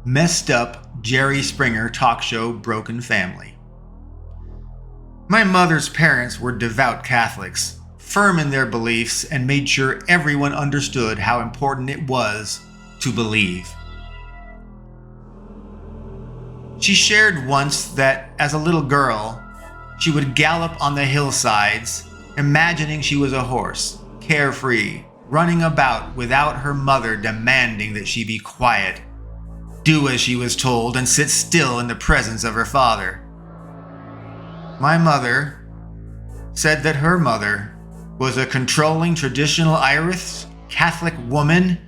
messed up Jerry Springer talk show Broken Family. My mother's parents were devout Catholics, firm in their beliefs, and made sure everyone understood how important it was to believe. She shared once that as a little girl, she would gallop on the hillsides, imagining she was a horse, carefree, running about without her mother demanding that she be quiet, do as she was told, and sit still in the presence of her father. My mother said that her mother was a controlling traditional Irish Catholic woman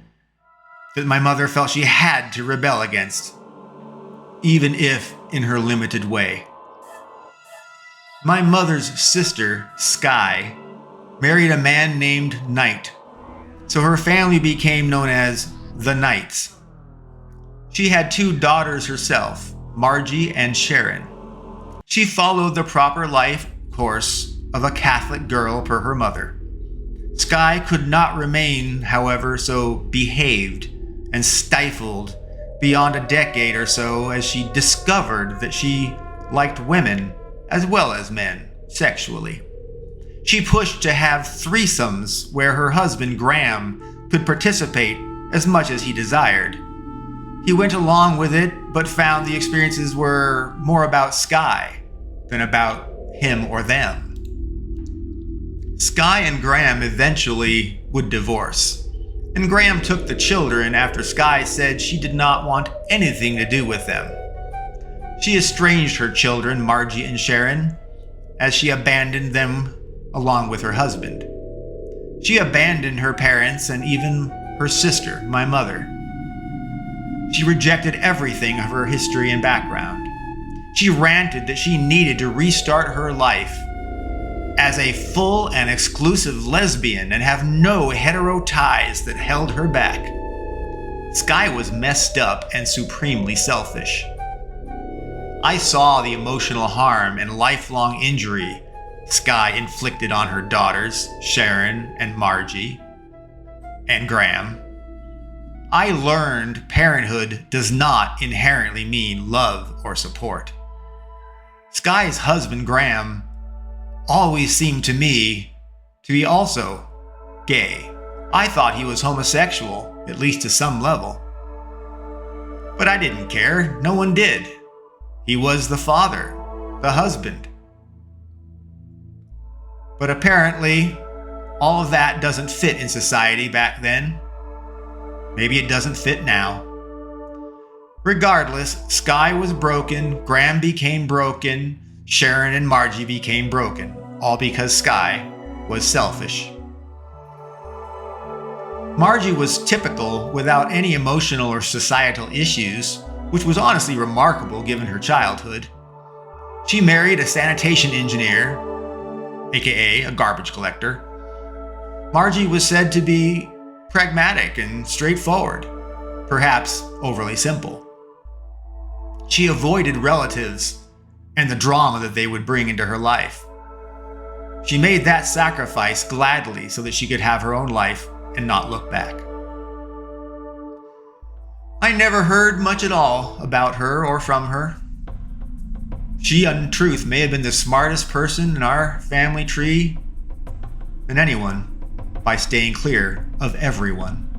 that my mother felt she had to rebel against, even if in her limited way. My mother's sister, Sky, married a man named Knight, so her family became known as the Knights. She had 2 daughters herself, Margie and Sharon. She followed the proper life course of a Catholic girl per her mother. Sky could not remain, however, so behaved and stifled beyond a decade or so as she discovered that she liked women as well as men sexually. She pushed to have threesomes where her husband Graham could participate as much as he desired. He went along with it, but found the experiences were more about Sky than about him or them. Sky and Graham eventually would divorce, and Graham took the children after Sky said she did not want anything to do with them. She estranged her children, Margie and Sharon, as she abandoned them along with her husband. She abandoned her parents and even her sister, my mother. She rejected everything of her history and background. She ranted that she needed to restart her life as a full and exclusive lesbian and have no hetero ties that held her back. Sky was messed up and supremely selfish. I saw the emotional harm and lifelong injury Sky inflicted on her daughters, Sharon and Margie, and Graham. I learned parenthood does not inherently mean love or support. Sky's husband, Graham, always seemed to me to be also gay. I thought he was homosexual, at least to some level. But I didn't care. No one did. He was the father, the husband. But apparently, all of that doesn't fit in society back then. Maybe it doesn't fit now. Regardless, Sky was broken, Graham became broken, Sharon and Margie became broken, all because Sky was selfish. Margie was typical without any emotional or societal issues, which was honestly remarkable given her childhood. She married a sanitation engineer, aka a garbage collector. Margie was said to be pragmatic and straightforward, perhaps overly simple. She avoided relatives and the drama that they would bring into her life. She made that sacrifice gladly so that she could have her own life and not look back. I never heard much at all about her or from her. She, in truth, may have been the smartest person in our family tree than anyone by staying clear of everyone.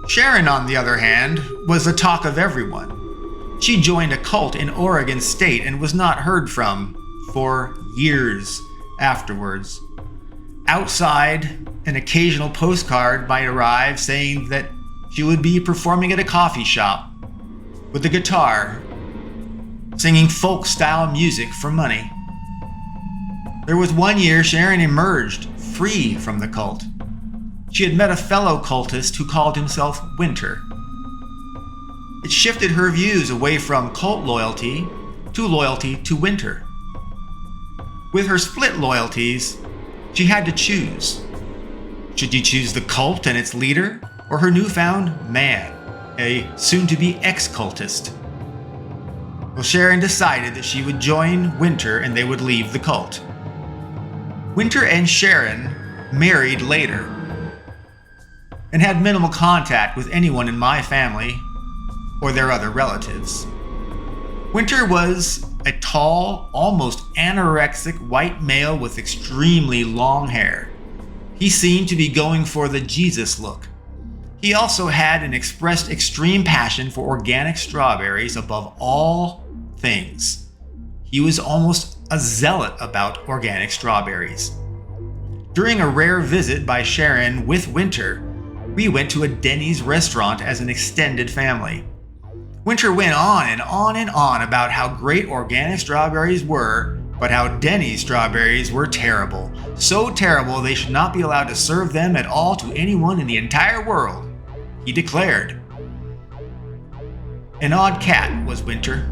Sharon, on the other hand, was the talk of everyone. She joined a cult in Oregon State and was not heard from for years afterwards. Outside, an occasional postcard might arrive saying that she would be performing at a coffee shop with a guitar, singing folk-style music for money. There was one year Sharon emerged free from the cult. She had met a fellow cultist who called himself Winter. It shifted her views away from cult loyalty to Winter. With her split loyalties, she had to choose. Should she choose the cult and its leader, or her newfound man, a soon-to-be ex-cultist? Well, Sharon decided that she would join Winter and they would leave the cult. Winter and Sharon married later. and had minimal contact with anyone in my family or their other relatives. Winter was a tall, almost anorexic white male with extremely long hair. He seemed to be going for the Jesus look. He also had an expressed extreme passion for organic strawberries above all things. He was almost a zealot about organic strawberries. During a rare visit by Sharon with Winter, we went to a Denny's restaurant as an extended family. Winter went on and on and on about how great organic strawberries were, but how Denny's strawberries were terrible. So terrible they should not be allowed to serve them at all to anyone in the entire world, he declared. An odd cat was Winter.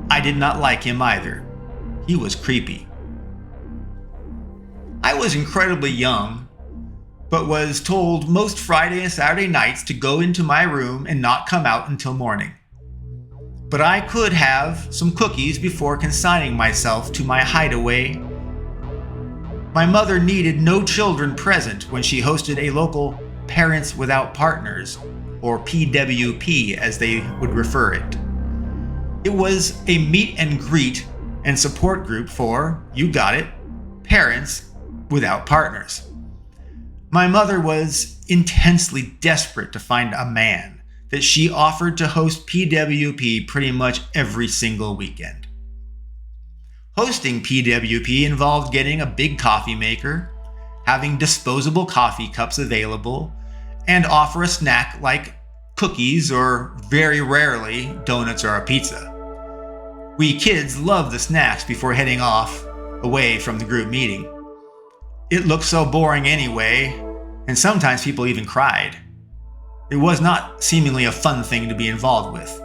I did not like him either. He was creepy. I was incredibly young, but was told most Friday and Saturday nights to go into my room and not come out until morning. But I could have some cookies before consigning myself to my hideaway. My mother needed no children present when she hosted a local Parents Without Partners, or PWP as they would refer it. It was a meet and greet and support group for, you got it, parents without partners. My mother was intensely desperate to find a man that she offered to host PWP pretty much every single weekend. Hosting PWP involved getting a big coffee maker, having disposable coffee cups available, and offer a snack like cookies or, very rarely, donuts or a pizza. We kids loved the snacks before heading off away from the group meeting. It looked so boring anyway, and sometimes people even cried. It was not seemingly a fun thing to be involved with.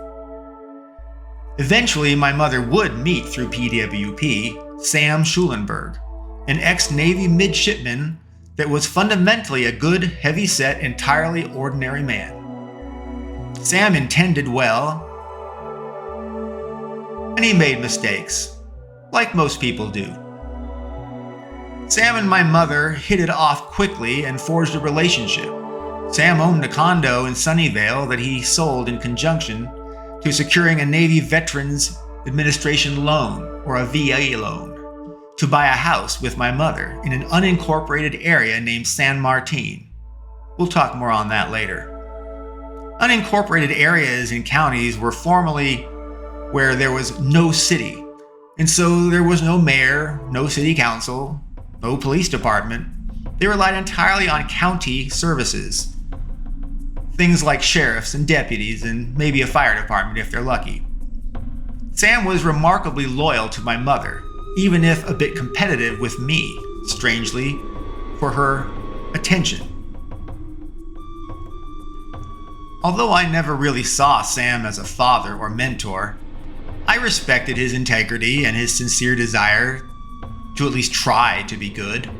Eventually, my mother would meet through PWP Sam Schulenberg, an ex-Navy midshipman that was fundamentally a good, heavy-set, entirely ordinary man. Sam intended well, and he made mistakes, like most people do. Sam and my mother hit it off quickly and forged a relationship. Sam owned a condo in Sunnyvale that he sold in conjunction to securing a Navy Veterans Administration loan, or a VA loan, to buy a house with my mother in an unincorporated area named San Martin. We'll talk more on that later. Unincorporated areas and counties were formerly where there was no city, and so there was no mayor, no city council, no police department. They relied entirely on county services. Things like sheriffs and deputies and maybe a fire department if they're lucky. Sam was remarkably loyal to my mother, even if a bit competitive with me, strangely, for her attention. Although I never really saw Sam as a father or mentor, I respected his integrity and his sincere desire to at least try to be good.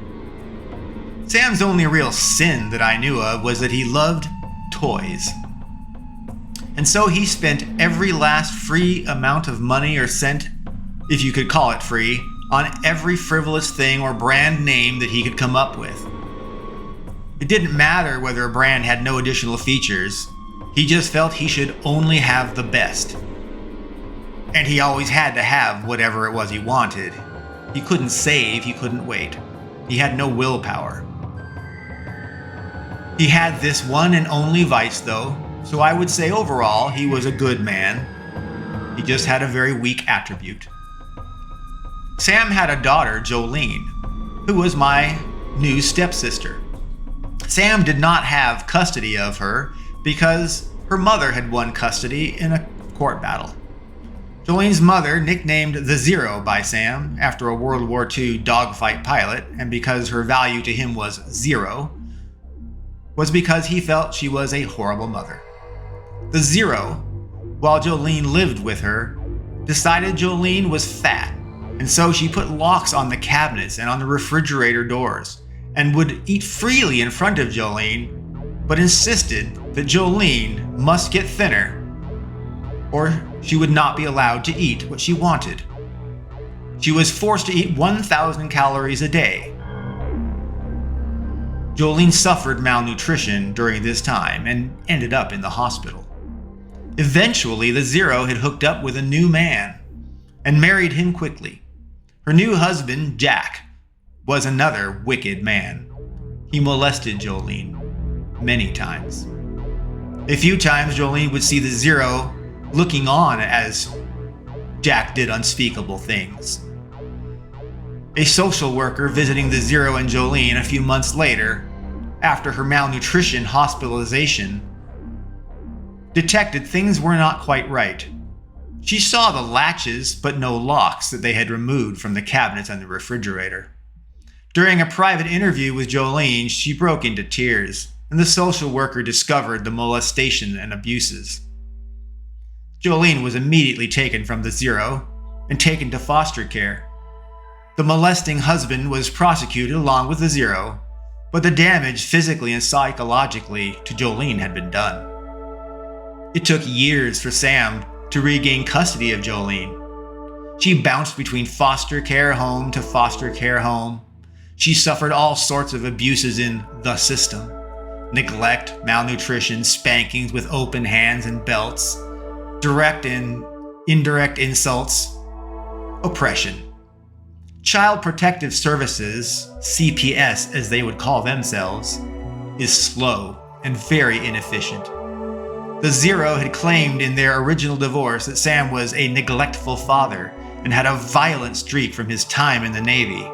Sam's only real sin that I knew of was that he loved toys. And so he spent every last free amount of money or cent, if you could call it free, on every frivolous thing or brand name that he could come up with. It didn't matter whether a brand had no additional features. He just felt he should only have the best. And he always had to have whatever it was he wanted. He couldn't save, he couldn't wait. He had no willpower. He had this one and only vice though, so I would say overall he was a good man. He just had a very weak attribute. Sam had a daughter, Jolene, who was my new stepsister. Sam did not have custody of her because her mother had won custody in a court battle. Jolene's mother, nicknamed the Zero by Sam after a World War II dogfight pilot, and because her value to him was zero, was because he felt she was a horrible mother. The Zero, while Jolene lived with her, decided Jolene was fat, and so she put locks on the cabinets and on the refrigerator doors, and would eat freely in front of Jolene, but insisted that Jolene must get thinner or she would not be allowed to eat what she wanted. She was forced to eat 1,000 calories a day. Jolene suffered malnutrition during this time and ended up in the hospital. Eventually, the Zero had hooked up with a new man and married him quickly. Her new husband, Jack, was another wicked man. He molested Jolene many times. A few times, Jolene would see the Zero looking on as Jack did unspeakable things. A social worker visiting the Zero and Jolene a few months later, after her malnutrition hospitalization, detected things were not quite right. She saw the latches but no locks that they had removed from the cabinets and the refrigerator. During a private interview with Jolene, she broke into tears, and the social worker discovered the molestation and abuses. Jolene was immediately taken from the Zero and taken to foster care. The molesting husband was prosecuted along with the Zero, but the damage physically and psychologically to Jolene had been done. It took years for Sam to regain custody of Jolene. She bounced between foster care home to foster care home. She suffered all sorts of abuses in the system: neglect, malnutrition, spankings with open hands and belts, direct and indirect insults, oppression. Child Protective Services, CPS as they would call themselves, is slow and very inefficient. The Zero had claimed in their original divorce that Sam was a neglectful father and had a violent streak from his time in the Navy.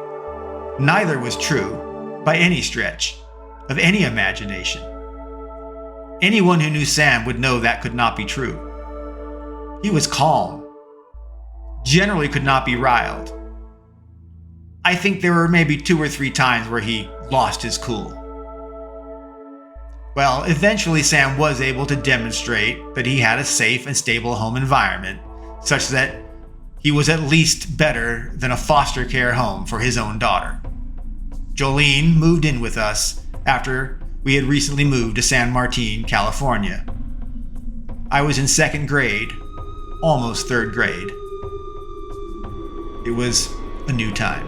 Neither was true, by any stretch of any imagination. Anyone who knew Sam would know that could not be true. He was calm, generally could not be riled. I think there were maybe 2 or 3 times where he lost his cool. Well, eventually Sam was able to demonstrate that he had a safe and stable home environment, such that he was at least better than a foster care home for his own daughter. Jolene moved in with us after we had recently moved to San Martin, California. I was in 2nd grade, almost 3rd grade. It was a new time.